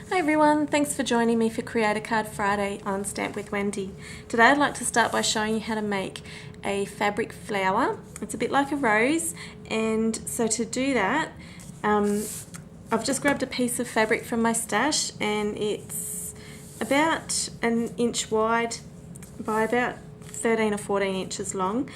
Hi everyone, thanks for joining me for Create a Card Friday on Stamp with Wendy. Today I'd like to start by showing you how to make a fabric flower. It's a bit like a rose, and so to do that I've just grabbed a piece of fabric from my stash, and it's about an inch wide by about 13 or 14 inches long.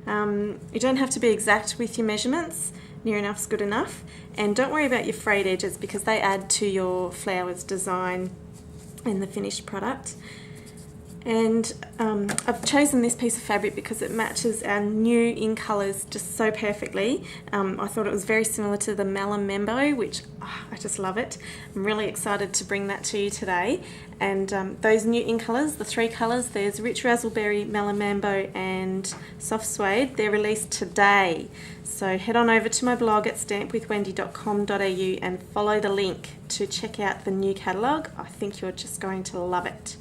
You don't have to be exact with your measurements, near enough's good enough. And don't worry about your frayed edges because they add to your flower's design in the finished product. And I've chosen this piece of fabric because it matches our new in colours just so perfectly. I thought it was very similar to the Melon Membo, which I just love it. I'm really excited to bring that to you today. And those new in colours, the three colours, there's Rich Razzleberry, Melon Membo and Soft Suede. They're released today. So head on over to my blog at stampwithwendy.com.au and follow the link to check out the new catalogue. I think you're just going to love it.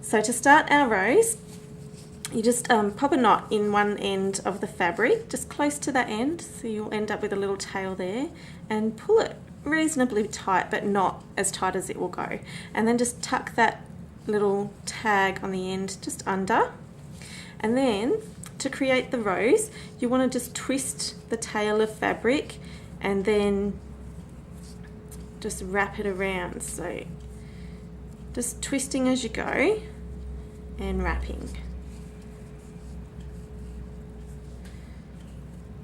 So to start our rose, you just pop a knot in one end of the fabric, just close to that end, so you'll end up with a little tail there, and pull it reasonably tight, but not as tight as it will go. And then just tuck that little tag on the end just under. And then to create the rose, you want to just twist the tail of fabric and then just wrap it around. So just twisting as you go and wrapping.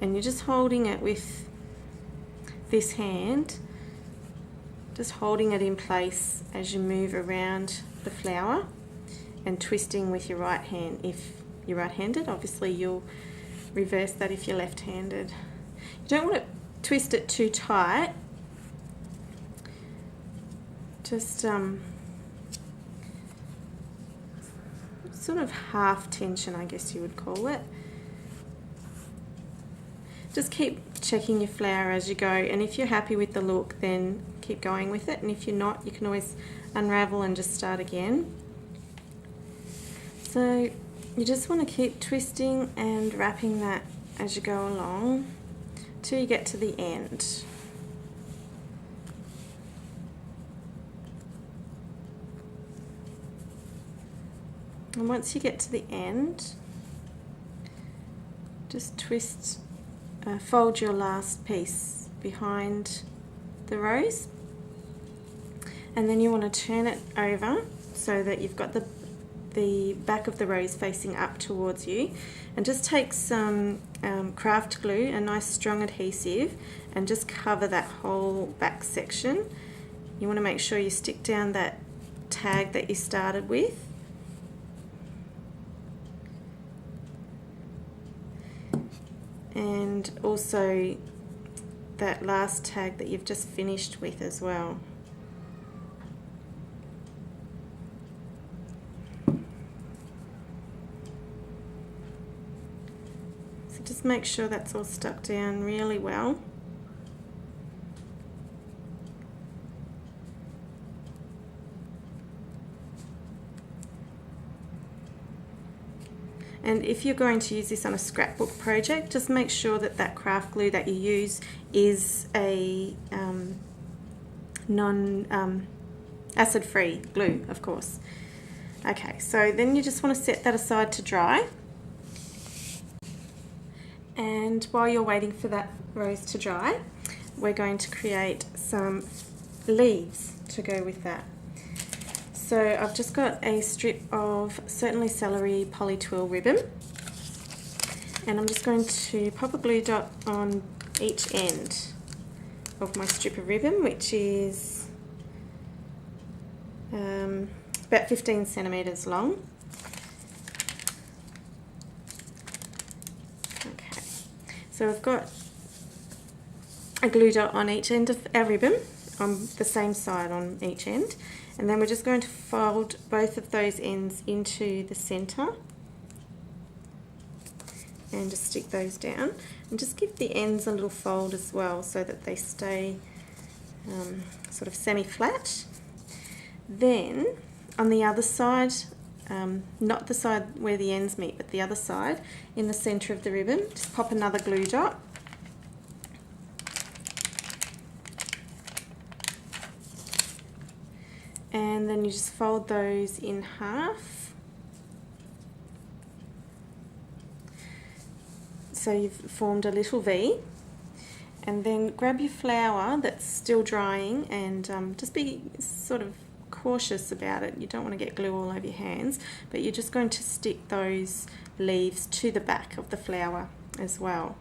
And you're just holding it with this hand, just holding it in place as you move around the flower and twisting with your right hand. If you're right-handed, obviously you'll reverse that if you're left-handed. You don't want to twist it too tight, just sort of half tension, I guess you would call it. Just keep checking your flower as you go, and if you're happy with the look, then keep going with it, and if you're not, you can always unravel and just start again. So you just want to keep twisting and wrapping that as you go along till you get to the end. And once you get to the end, just twist, fold your last piece behind the rose, and then you want to turn it over so that you've got the back of the rose facing up towards you, and just take some craft glue, a nice strong adhesive, and just cover that whole back section. You want to make sure you stick down that tag that you started with. And also that last tag that you've just finished with as well. So just make sure that's all stuck down really well. And if you're going to use this on a scrapbook project, just make sure that that craft glue that you use is a acid-free glue, of course. Okay, so then you just want to set that aside to dry. And while you're waiting for that rose to dry, we're going to create some leaves to go with that. So I've just got a strip of Certainly Celery Poly Twill ribbon, and I'm just going to pop a glue dot on each end of my strip of ribbon, which is about 15 centimetres long. Okay, so I've got a glue dot on each end of our ribbon, on the same side on each end. And then we're just going to fold both of those ends into the centre and just stick those down, and just give the ends a little fold as well so that they stay sort of semi-flat. Then on the other side, not the side where the ends meet, but the other side, in the centre of the ribbon, just pop another glue dot. and then you just fold those in half. So you've formed a little V, and then grab your flour that's still drying, and just be sort of cautious about it. You don't want to get glue all over your hands, but you're just going to stick those leaves to the back of the flour as well.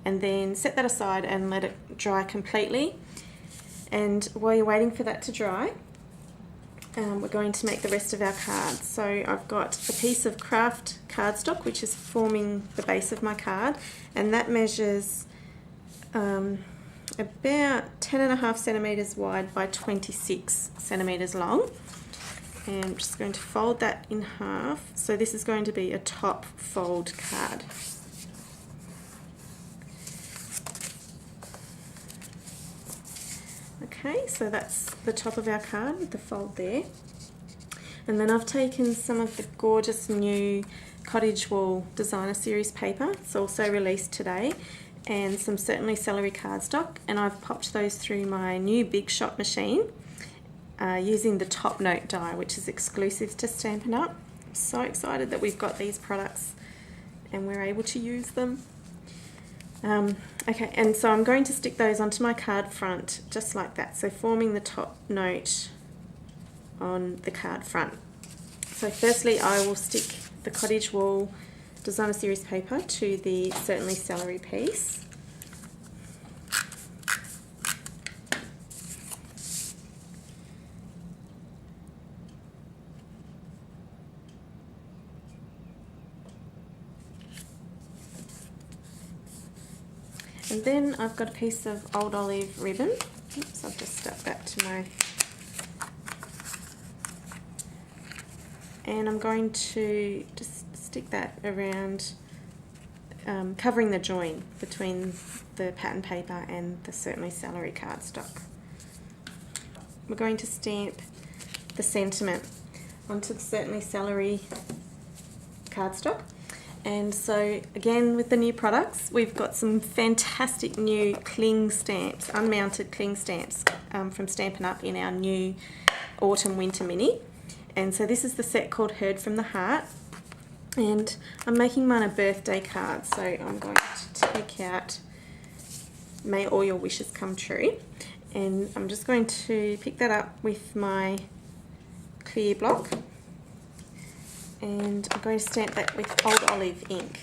And then set that aside and let it dry completely. And while you're waiting for that to dry, we're going to make the rest of our cards. So I've got a piece of craft cardstock which is forming the base of my card, and that measures about 10.5 centimetres wide by 26 centimetres long. And I'm just going to fold that in half. So this is going to be a top fold card. Okay, so that's the top of our card with the fold there. And then I've taken some of the gorgeous new Cottage Wool Designer Series paper, it's also released today, and some Certainly Celery cardstock, and I've popped those through my new Big Shot machine using the Top Note die, which is exclusive to Stampin' Up. I'm so excited that we've got these products and we're able to use them. Okay, and so I'm going to stick those onto my card front just like that, so forming the top note on the card front. So firstly I will stick the Cottage Wool Designer Series paper to the Certainly Celery piece. And then I've got a piece of Old Olive ribbon. Oops, I've just stuck that to my... And I'm going to just stick that around, covering the join between the pattern paper and the Certainly Celery cardstock. We're going to stamp the sentiment onto the Certainly Celery cardstock. And so again, with the new products, we've got some fantastic new cling stamps, unmounted cling stamps from Stampin' Up in our new Autumn Winter Mini. And so this is the set called Heard from the Heart, and I'm making mine a birthday card, so I'm going to take out May All Your Wishes Come True, and I'm just going to pick that up with my clear block, and I'm going to stamp that with Old Olive ink.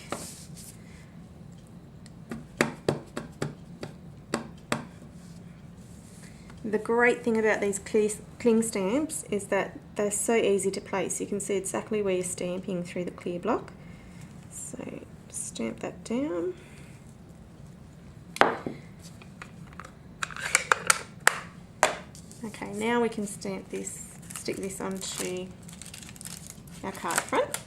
The great thing about these cling stamps is that they're so easy to place. You can see exactly where you're stamping through the clear block. So stamp that down. Okay, now we can stamp this, stick this onto our card front.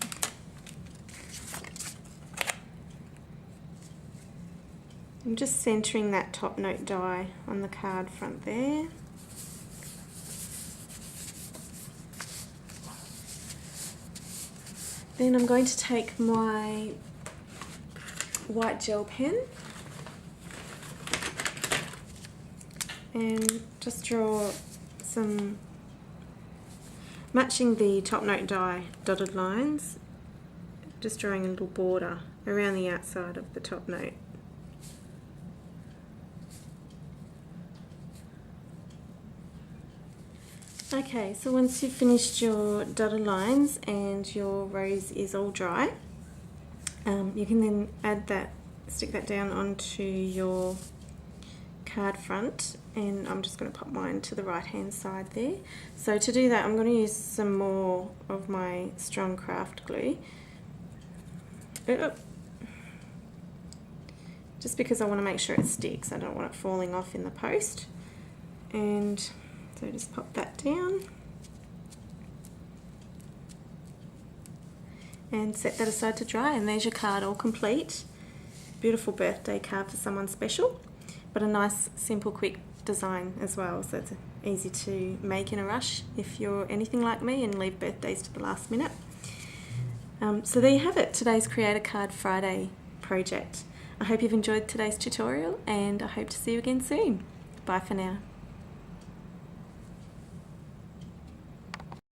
I'm just centering that top note die on the card front there. Then I'm going to take my white gel pen and just draw some, matching the top note die dotted lines, just drawing a little border around the outside of the top note. Okay, so once you've finished your dotted lines and your rose is all dry, you can then add that, stick that down onto your card front, and I'm just going to pop mine to the right hand side there. So to do that, I'm going to use some more of my strong craft glue, just because I want to make sure it sticks. I don't want it falling off in the post. And so just pop that down and set that aside to dry, and there's your card all complete. Beautiful birthday card for someone special, but a nice, simple, quick design as well, so it's easy to make in a rush if you're anything like me and leave birthdays to the last minute. So there you have it, today's Create a Card Friday project. I hope you've enjoyed today's tutorial, and I hope to see you again soon. Bye for now.